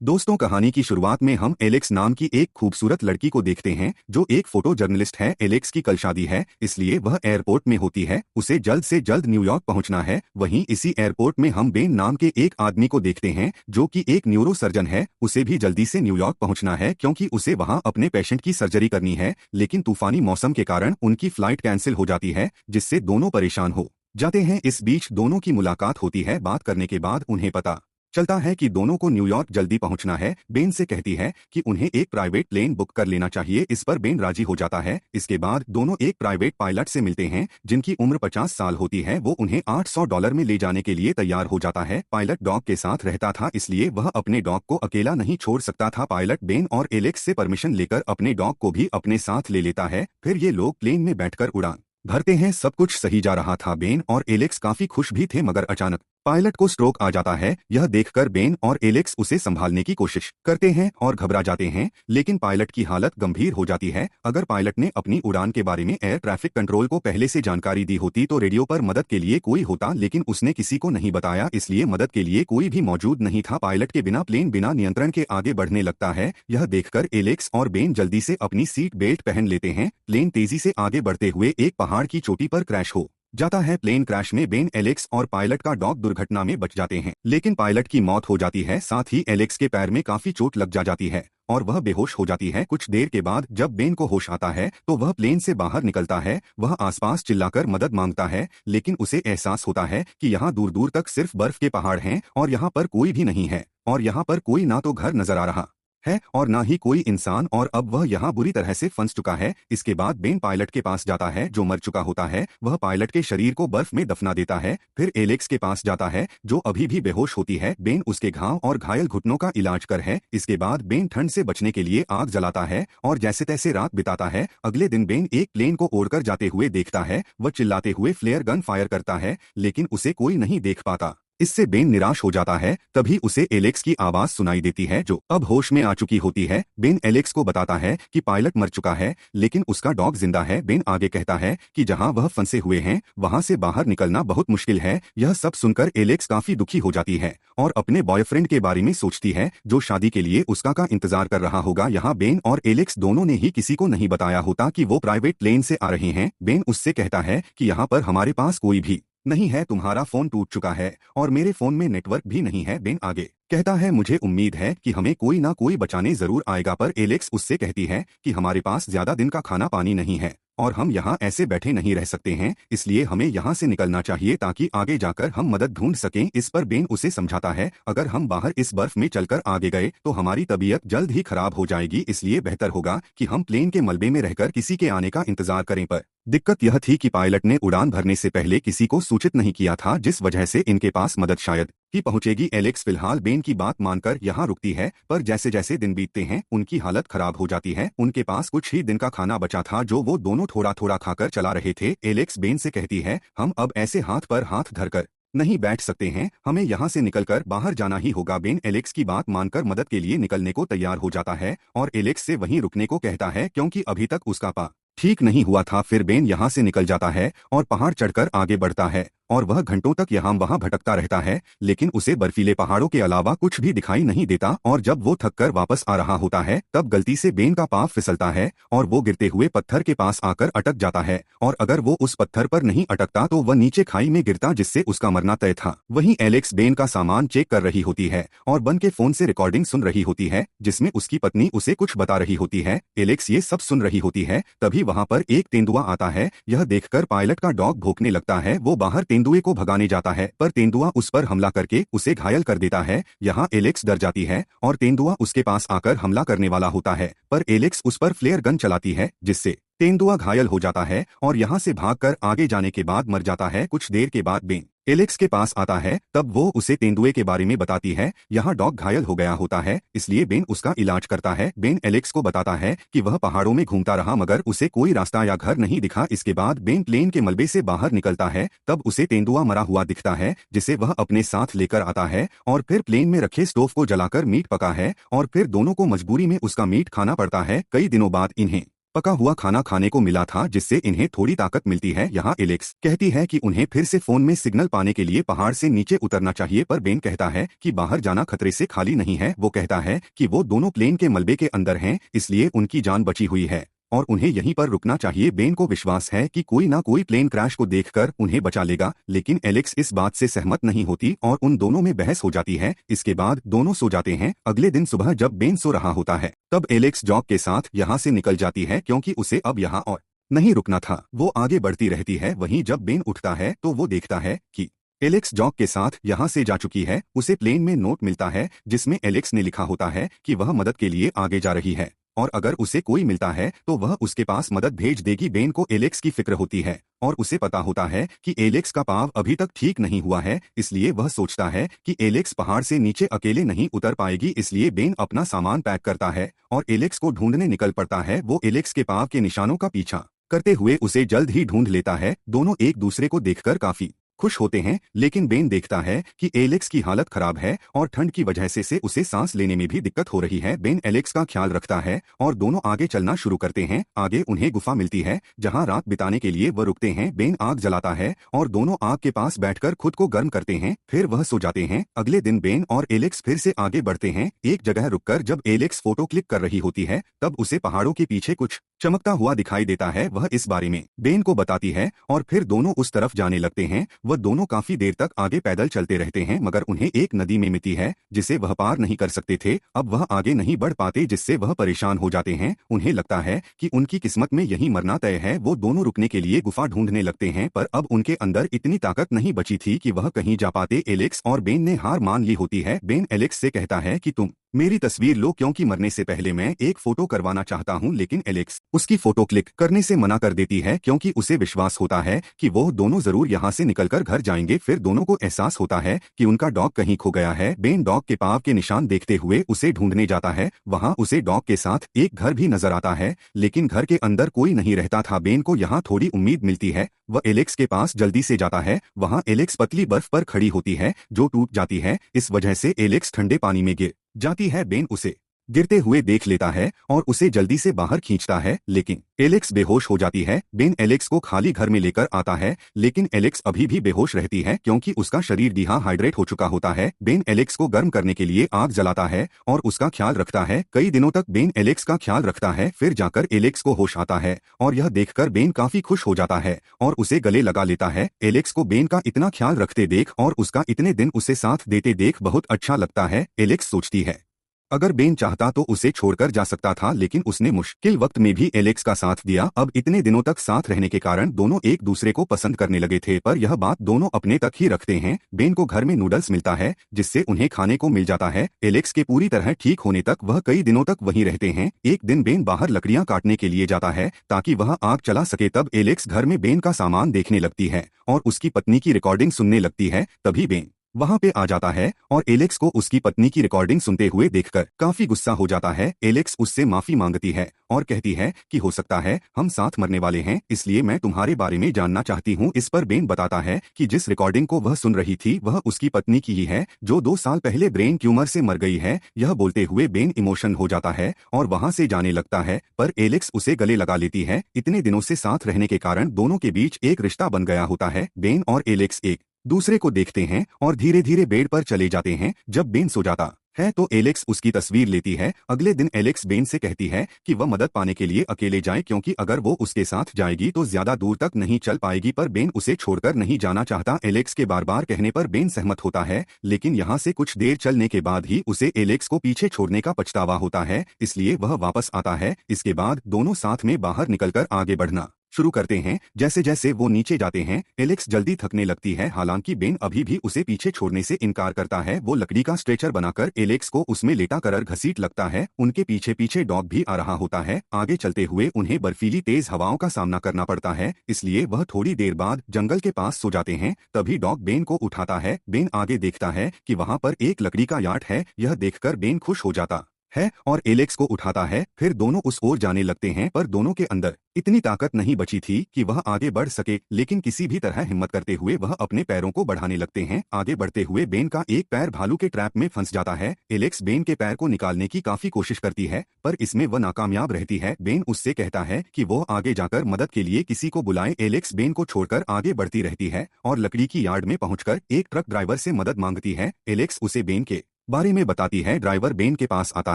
दोस्तों, कहानी की शुरुआत में हम एलेक्स नाम की एक खूबसूरत लड़की को देखते हैं जो एक फोटो जर्नलिस्ट है। एलेक्स की कल शादी है, इसलिए वह एयरपोर्ट में होती है। उसे जल्द से जल्द न्यूयॉर्क पहुंचना है। वहीं इसी एयरपोर्ट में हम बेन नाम के एक आदमी को देखते हैं जो कि एक न्यूरो सर्जन है। उसे भी जल्दी से न्यूयॉर्क पहुंचना है क्योंकि उसे वहां अपने पेशेंट की सर्जरी करनी है, लेकिन तूफानी मौसम के कारण उनकी फ्लाइट कैंसिल हो जाती है, जिससे दोनों परेशान हो जाते हैं। इस बीच दोनों की मुलाकात होती है। बात करने के बाद उन्हें पता चलता है कि दोनों को न्यूयॉर्क जल्दी पहुंचना है। बेन से कहती है कि उन्हें एक प्राइवेट प्लेन बुक कर लेना चाहिए। इस पर बेन राजी हो जाता है। इसके बाद दोनों एक प्राइवेट पायलट से मिलते हैं जिनकी उम्र 50 साल होती है। वो उन्हें $800 में ले जाने के लिए तैयार हो जाता है। पायलट डॉग के साथ रहता था, इसलिए वह अपने डॉग को अकेला नहीं छोड़ सकता था। पायलट बेन और एलेक्स से परमिशन लेकर अपने डॉग को भी अपने साथ ले लेता है। फिर ये लोग प्लेन में बैठकर उड़ान भरते हैं। सब कुछ सही जा रहा था। बेन और एलेक्स काफी खुश भी थे, मगर अचानक पायलट को स्ट्रोक आ जाता है। यह देखकर बेन और एलेक्स उसे संभालने की कोशिश करते हैं और घबरा जाते हैं, लेकिन पायलट की हालत गंभीर हो जाती है। अगर पायलट ने अपनी उड़ान के बारे में एयर ट्रैफिक कंट्रोल को पहले से जानकारी दी होती तो रेडियो पर मदद के लिए कोई होता, लेकिन उसने किसी को नहीं बताया, इसलिए मदद के लिए कोई भी मौजूद नहीं था। पायलट के बिना प्लेन बिना नियंत्रण के आगे बढ़ने लगता है। यह देखकर एलेक्स और बेन जल्दी से अपनी सीट बेल्ट पहन लेते हैं। प्लेन तेजी से आगे बढ़ते हुए एक पहाड़ की चोटी पर क्रैश हो जाता है। प्लेन क्रैश में बेन, एलेक्स और पायलट का डॉग दुर्घटना में बच जाते हैं, लेकिन पायलट की मौत हो जाती है। साथ ही एलेक्स के पैर में काफी चोट लग जाती है और वह बेहोश हो जाती है। कुछ देर के बाद जब बेन को होश आता है तो वह प्लेन से बाहर निकलता है। वह आसपास चिल्लाकर मदद मांगता है, लेकिन उसे एहसास होता है कि यहाँ दूर दूर तक सिर्फ बर्फ के पहाड़ हैं और यहाँ पर कोई भी नहीं है। और यहाँ पर कोई ना तो घर नजर आ रहा है और ना ही कोई इंसान, और अब वह यहाँ बुरी तरह से फंस चुका है। इसके बाद बेन पायलट के पास जाता है जो मर चुका होता है। वह पायलट के शरीर को बर्फ में दफना देता है। फिर एलेक्स के पास जाता है जो अभी भी बेहोश होती है। बेन उसके घाव और घायल घुटनों का इलाज कर है। इसके बाद बेन ठंड से बचने के लिए आग जलाता है और जैसे तैसे रात बिताता है। अगले दिन बेन एक प्लेन को उड़कर जाते हुए देखता है। वह चिल्लाते हुए फ्लेयर गन फायर करता है, लेकिन उसे कोई नहीं देख पाता। इससे बेन निराश हो जाता है। तभी उसे एलेक्स की आवाज सुनाई देती है जो अब होश में आ चुकी होती है। बेन एलेक्स को बताता है कि पायलट मर चुका है, लेकिन उसका डॉग जिंदा है। बेन आगे कहता है कि जहां वह फंसे हुए हैं वहां से बाहर निकलना बहुत मुश्किल है। यह सब सुनकर एलेक्स काफी दुखी हो जाती है और अपने बॉयफ्रेंड के बारे में सोचती है जो शादी के लिए उसका का इंतजार कर रहा होगा। यहाँ बेन और एलेक्स दोनों ने ही किसी को नहीं बताया होता कि वो प्राइवेट प्लेन से आ रहे हैं। बेन उससे कहता है कि यहाँ पर हमारे पास कोई भी नहीं है, तुम्हारा फोन टूट चुका है और मेरे फोन में नेटवर्क भी नहीं है। बेन आगे कहता है मुझे उम्मीद है कि हमें कोई ना कोई बचाने जरूर आएगा, पर एलेक्स उससे कहती है कि हमारे पास ज्यादा दिन का खाना पानी नहीं है और हम यहाँ ऐसे बैठे नहीं रह सकते हैं, इसलिए हमें यहाँ से निकलना चाहिए ताकि आगे जाकर हम मदद ढूंढ सकें। इस पर बेन उसे समझाता है अगर हम बाहर इस बर्फ में चलकर आगे गए तो हमारी तबीयत जल्द ही खराब हो जाएगी, इसलिए बेहतर होगा कि हम प्लेन के मलबे में रहकर किसी के आने का इंतजार करें। पर दिक्कत यह थी कि पायलट ने उड़ान भरने से पहले किसी को सूचित नहीं किया था, जिस वजह से इनके पास मदद शायद ही पहुंचेगी। एलेक्स फिलहाल बेन की बात मानकर यहाँ रुकती है, पर जैसे जैसे दिन बीतते हैं उनकी हालत खराब हो जाती है। उनके पास कुछ ही दिन का खाना बचा था जो वो दोनों थोड़ा थोड़ा खाकर चला रहे थे। एलेक्स बेन से कहती है हम अब ऐसे हाथ पर हाथ धरकर नहीं बैठ सकते हैं, हमें यहाँ से निकलकर बाहर जाना ही होगा। बेन एलेक्स की बात मानकर मदद के लिए निकलने को तैयार हो जाता है और एलेक्स से वहीं रुकने को कहता है क्योंकि अभी तक उसका पा ठीक नहीं हुआ था। फिर बेन यहाँ से निकल जाता है और पहाड़ चढ़कर आगे बढ़ता है और वह घंटों तक यहाँ वहाँ भटकता रहता है, लेकिन उसे बर्फीले पहाड़ों के अलावा कुछ भी दिखाई नहीं देता। और जब वो थककर वापस आ रहा होता है तब गलती से बेन का पाँव फिसलता है और वो गिरते हुए पत्थर के पास आकर अटक जाता है, और अगर वो उस पत्थर पर नहीं अटकता तो वह नीचे खाई में गिरता, जिससे उसका मरना तय था। वहीं एलेक्स बेन का सामान चेक कर रही होती है और बन के फोन से रिकॉर्डिंग सुन रही होती है जिसमें उसकी पत्नी उसे कुछ बता रही होती है। एलेक्स ये सब सुन रही होती है, तभी वहाँ पर एक तेंदुआ आता है। यह देखकर पायलट का डॉग भौंकने लगता है। वो बाहर तेंदुए को भगाने जाता है, पर तेंदुआ उस पर हमला करके उसे घायल कर देता है। यहाँ एलेक्स डर जाती है और तेंदुआ उसके पास आकर हमला करने वाला होता है, पर एलेक्स उस पर फ्लेयर गन चलाती है जिससे तेंदुआ घायल हो जाता है और यहाँ से भागकर आगे जाने के बाद मर जाता है। कुछ देर के बाद बेन एलेक्स के पास आता है, तब वो उसे तेंदुए के बारे में बताती है। यहाँ डॉग घायल हो गया होता है, इसलिए बेन उसका इलाज करता है। बेन एलेक्स को बताता है कि वह पहाड़ों में घूमता रहा मगर उसे कोई रास्ता या घर नहीं दिखा। इसके बाद बेन प्लेन के मलबे से बाहर निकलता है, तब उसे तेंदुआ मरा हुआ दिखता है जिसे वह अपने साथ लेकर आता है और फिर प्लेन में रखे स्टोव को जलाकर मीट पका है और फिर दोनों को मजबूरी में उसका मीट खाना पड़ता है। कई दिनों बाद इन्हें पका हुआ खाना खाने को मिला था जिससे इन्हें थोड़ी ताकत मिलती है। यहाँ एलेक्स कहती है कि उन्हें फिर से फोन में सिग्नल पाने के लिए पहाड़ से नीचे उतरना चाहिए, पर बेन कहता है कि बाहर जाना खतरे से खाली नहीं है। वो कहता है कि वो दोनों प्लेन के मलबे के अंदर हैं, इसलिए उनकी जान बची हुई है और उन्हें यहीं पर रुकना चाहिए। बेन को विश्वास है कि कोई ना कोई प्लेन क्रैश को देखकर उन्हें बचा लेगा, लेकिन एलेक्स इस बात से सहमत नहीं होती और उन दोनों में बहस हो जाती है। इसके बाद दोनों सो जाते हैं। अगले दिन सुबह जब बेन सो रहा होता है तब एलेक्स जॉग के साथ यहाँ से निकल जाती है क्योंकि उसे अब यहाँ और नहीं रुकना था। वो आगे बढ़ती रहती है। वहीं जब बेन उठता है तो वो देखता है कि एलेक्स जॉग के साथ यहाँ से जा चुकी है। उसे प्लेन में नोट मिलता है जिसमें एलेक्स ने लिखा होता है कि वह मदद के लिए आगे जा रही है और अगर उसे कोई मिलता है तो वह उसके पास मदद भेज देगी। बेन को एलेक्स की फिक्र होती है और उसे पता होता है कि एलेक्स का पाँव अभी तक ठीक नहीं हुआ है, इसलिए वह सोचता है कि एलेक्स पहाड़ से नीचे अकेले नहीं उतर पाएगी। इसलिए बेन अपना सामान पैक करता है और एलेक्स को ढूंढने निकल पड़ता है। वो एलेक्स के पाँव के निशानों का पीछा करते हुए उसे जल्द ही ढूंढ लेता है। दोनों एक दूसरे को देखकर काफी खुश होते हैं, लेकिन बेन देखता है कि एलेक्स की हालत खराब है और ठंड की वजह से उसे सांस लेने में भी दिक्कत हो रही है। बेन एलेक्स का ख्याल रखता है और दोनों आगे चलना शुरू करते हैं। आगे उन्हें गुफा मिलती है जहां रात बिताने के लिए वह रुकते हैं। बेन आग जलाता है और दोनों आग के पास बैठकर खुद को गर्म करते हैं, फिर वह सो जाते हैं। अगले दिन बेन और एलेक्स फिर से आगे बढ़ते हैं। एक जगह रुककर जब एलेक्स फोटो क्लिक कर रही होती है तब उसे पहाड़ों के पीछे कुछ चमकता हुआ दिखाई देता है। वह इस बारे में बेन को बताती है और फिर दोनों उस तरफ जाने लगते हैं। वह दोनों काफी देर तक आगे पैदल चलते रहते हैं मगर उन्हें एक नदी में मिलती है जिसे वह पार नहीं कर सकते थे। अब वह आगे नहीं बढ़ पाते जिससे वह परेशान हो जाते हैं। उन्हें लगता है कि उनकी किस्मत में यही मरना तय है। वो दोनों रुकने के लिए गुफा ढूंढने लगते हैं पर अब उनके अंदर इतनी ताकत नहीं बची थी कि वह कहीं जा पाते। एलेक्स और बेन ने हार मान ली होती है। बेन एलेक्स से कहता है कि तुम मेरी तस्वीर लो क्योंकि मरने से पहले मैं एक फोटो करवाना चाहता हूं, लेकिन एलेक्स उसकी फोटो क्लिक करने से मना कर देती है क्योंकि उसे विश्वास होता है कि वो दोनों जरूर यहां से निकलकर घर जाएंगे। फिर दोनों को एहसास होता है कि उनका डॉग कहीं खो गया है। बेन डॉग के पाँव के निशान देखते हुए उसे ढूंढने जाता है। वहां उसे डॉग के साथ एक घर भी नजर आता है, लेकिन घर के अंदर कोई नहीं रहता था। बेन को यहाँ थोड़ी उम्मीद मिलती है। वह एलेक्स के पास जल्दी से जाता है। वहां एलेक्स पतली बर्फ पर खड़ी होती है जो टूट जाती है। इस वजह से एलेक्स ठंडे पानी में गिर जाती है। बेन उसे गिरते हुए देख लेता है और उसे जल्दी से बाहर खींचता है, लेकिन एलेक्स बेहोश हो जाती है। बेन एलेक्स को खाली घर में लेकर आता है, लेकिन एलेक्स अभी भी बेहोश रहती है क्योंकि उसका शरीर डिहाइड्रेट हो चुका होता है। बेन एलेक्स को गर्म करने के लिए आग जलाता है और उसका ख्याल रखता है। कई दिनों तक बेन एलेक्स का ख्याल रखता है। फिर जाकर एलेक्स को होश आता है और यह देखकर बेन काफी खुश हो जाता है और उसे गले लगा लेता है। एलेक्स को बेन का इतना ख्याल रखते देख और उसका इतने दिन उसे साथ देते देख बहुत अच्छा लगता है। एलेक्स सोचती है अगर बेन चाहता तो उसे छोड़कर जा सकता था, लेकिन उसने मुश्किल वक्त में भी एलेक्स का साथ दिया। अब इतने दिनों तक साथ रहने के कारण दोनों एक दूसरे को पसंद करने लगे थे, पर यह बात दोनों अपने तक ही रखते हैं। बेन को घर में नूडल्स मिलता है जिससे उन्हें खाने को मिल जाता है। एलेक्स के पूरी तरह ठीक होने तक वह कई दिनों तक वहीं रहते हैं। एक दिन बेन बाहर लकड़ियां काटने के लिए जाता है ताकि वह आग चला सके। तब एलेक्स घर में बेन का सामान देखने लगती है और उसकी पत्नी की रिकॉर्डिंग सुनने लगती है। तभी बेन वहां पे आ जाता है और एलेक्स को उसकी पत्नी की रिकॉर्डिंग सुनते हुए देखकर काफी गुस्सा हो जाता है। एलेक्स उससे माफी मांगती है और कहती है कि हो सकता है हम साथ मरने वाले हैं, इसलिए मैं तुम्हारे बारे में जानना चाहती हूँ। इस पर बेन बताता है कि जिस रिकॉर्डिंग को वह सुन रही थी वह उसकी पत्नी की ही है जो 2 साल पहले ब्रेन ट्यूमर से मर गई है। यह बोलते हुए बेन इमोशन हो जाता है और वहां से जाने लगता है, पर एलेक्स उसे गले लगा लेती है। इतने दिनों से साथ रहने के कारण दोनों के बीच एक रिश्ता बन गया होता है। बेन और एलेक्स एक दूसरे को देखते हैं और धीरे धीरे बेड पर चले जाते हैं। जब बेन सो जाता है तो एलेक्स उसकी तस्वीर लेती है। अगले दिन एलेक्स बेन से कहती है कि वह मदद पाने के लिए अकेले जाए क्योंकि अगर वो उसके साथ जाएगी तो ज्यादा दूर तक नहीं चल पाएगी, पर बेन उसे छोड़कर नहीं जाना चाहता। एलेक्स के बार बार कहने पर बेन सहमत होता है, लेकिन यहाँ से कुछ देर चलने के बाद ही उसे एलेक्स को पीछे छोड़ने का पछतावा होता है, इसलिए वह वापस आता है। इसके बाद दोनों साथ में बाहर निकलकर आगे बढ़ना शुरू करते हैं। जैसे जैसे वो नीचे जाते हैं एलेक्स जल्दी थकने लगती है, हालांकि बेन अभी भी उसे पीछे छोड़ने से इनकार करता है। वो लकड़ी का स्ट्रेचर बनाकर एलेक्स को उसमें लेटा कर घसीट लगता है। उनके पीछे पीछे डॉग भी आ रहा होता है। आगे चलते हुए उन्हें बर्फीली तेज हवाओं का सामना करना पड़ता है, इसलिए वह थोड़ी देर बाद जंगल के पास सो जाते हैं। तभी डॉग बेन को उठाता है। बेन आगे देखता है कि वहाँ पर एक लकड़ी का यार्ड है। यह देखकर बेन खुश हो जाता है और एलेक्स को उठाता है। फिर दोनों उस ओर जाने लगते हैं, पर दोनों के अंदर इतनी ताकत नहीं बची थी कि वह आगे बढ़ सके, लेकिन किसी भी तरह हिम्मत करते हुए वह अपने पैरों को बढ़ाने लगते हैं। आगे बढ़ते हुए बेन का एक पैर भालू के ट्रैप में फंस जाता है। एलेक्स बेन के पैर को निकालने की काफी कोशिश करती है, पर इसमें वह नाकामयाब रहती है। बेन उससे कहता है कि वो आगे जाकर मदद के लिए किसी को बुलाए। एलेक्स बेन को छोड़कर आगे बढ़ती रहती है और लकड़ी की यार्ड में पहुंचकर एक ट्रक ड्राइवर से मदद मांगती है। एलेक्स उसे बेन के बारे में बताती है। ड्राइवर बेन के पास आता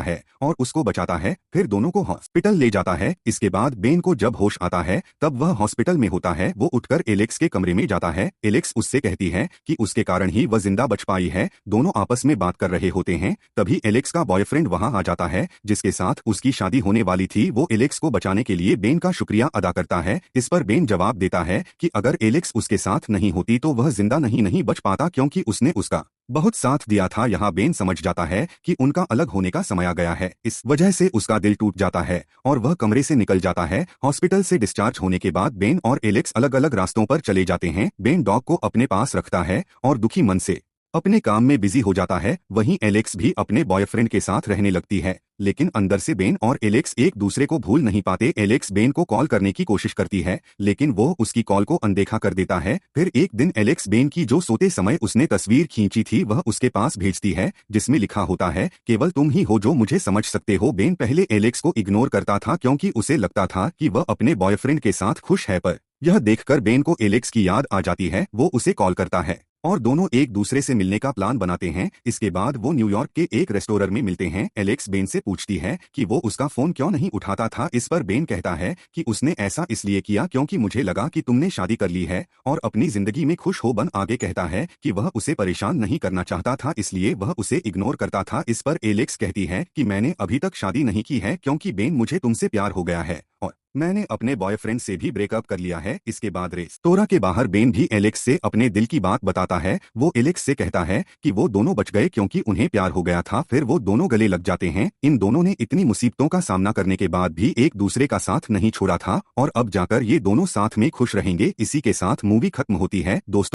है और उसको बचाता है, फिर दोनों को हॉस्पिटल ले जाता है। इसके बाद बेन को जब होश आता है तब वह हॉस्पिटल में होता है। वो उठकर एलेक्स के कमरे में जाता है। एलेक्स उससे कहती है कि उसके कारण ही वह जिंदा बच पाई है। दोनों आपस में बात कर रहे होते हैं, तभी एलेक्स का बॉयफ्रेंड वहां आ जाता है जिसके साथ उसकी शादी होने वाली थी। वो एलेक्स को बचाने के लिए बेन का शुक्रिया अदा करता है। इस पर बेन जवाब देता है कि अगर एलेक्स उसके साथ नहीं होती तो वह जिंदा नहीं बच पाता, क्योंकि उसने उसका बहुत साथ दिया था। यहाँ बेन समझ जाता है कि उनका अलग होने का समय आ गया है। इस वजह से उसका दिल टूट जाता है और वह कमरे से निकल जाता है। हॉस्पिटल से डिस्चार्ज होने के बाद बेन और एलेक्स अलग अलग रास्तों पर चले जाते हैं। बेन डॉग को अपने पास रखता है और दुखी मन से अपने काम में बिजी हो जाता है। वहीं एलेक्स भी अपने बॉयफ्रेंड के साथ रहने लगती है, लेकिन अंदर से बेन और एलेक्स एक दूसरे को भूल नहीं पाते। एलेक्स बेन को कॉल करने की कोशिश करती है, लेकिन वो उसकी कॉल को अनदेखा कर देता है। फिर एक दिन एलेक्स बेन की जो सोते समय उसने तस्वीर खींची थी वह उसके पास भेजती है, जिसमें लिखा होता है, केवल तुम ही हो जो मुझे समझ सकते हो। बेन पहले एलेक्स को इग्नोर करता था क्योंकि उसे लगता था कि वह अपने बॉयफ्रेंड के साथ खुश है, पर यह देखकर बेन को एलेक्स की याद आ जाती है। वो उसे कॉल करता है और दोनों एक दूसरे से मिलने का प्लान बनाते हैं। इसके बाद वो न्यूयॉर्क के एक रेस्टोरेंट में मिलते हैं। एलेक्स बेन से पूछती है कि वो उसका फोन क्यों नहीं उठाता था। इस पर बेन कहता है कि उसने ऐसा इसलिए किया क्योंकि मुझे लगा कि तुमने शादी कर ली है और अपनी जिंदगी में खुश हो। बन आगे कहता है कि वह उसे परेशान नहीं करना चाहता था, इसलिए वह उसे इग्नोर करता था। इस पर एलेक्स कहती है कि मैंने अभी तक शादी नहीं की है क्योंकि बेन मुझे तुमसे प्यार हो गया है और मैंने अपने बॉयफ्रेंड से भी ब्रेकअप कर लिया है। इसके बाद रेस्टोरेंट के बाहर बेन भी एलेक्स से अपने दिल की बात बताता है। वो एलेक्स से कहता है कि वो दोनों बच गए क्योंकि उन्हें प्यार हो गया था। फिर वो दोनों गले लग जाते हैं। इन दोनों ने इतनी मुसीबतों का सामना करने के बाद भी एक दूसरे का साथ नहीं छोड़ा था और अब जाकर ये दोनों साथ में खुश रहेंगे। इसी के साथ मूवी खत्म होती है दोस्तों।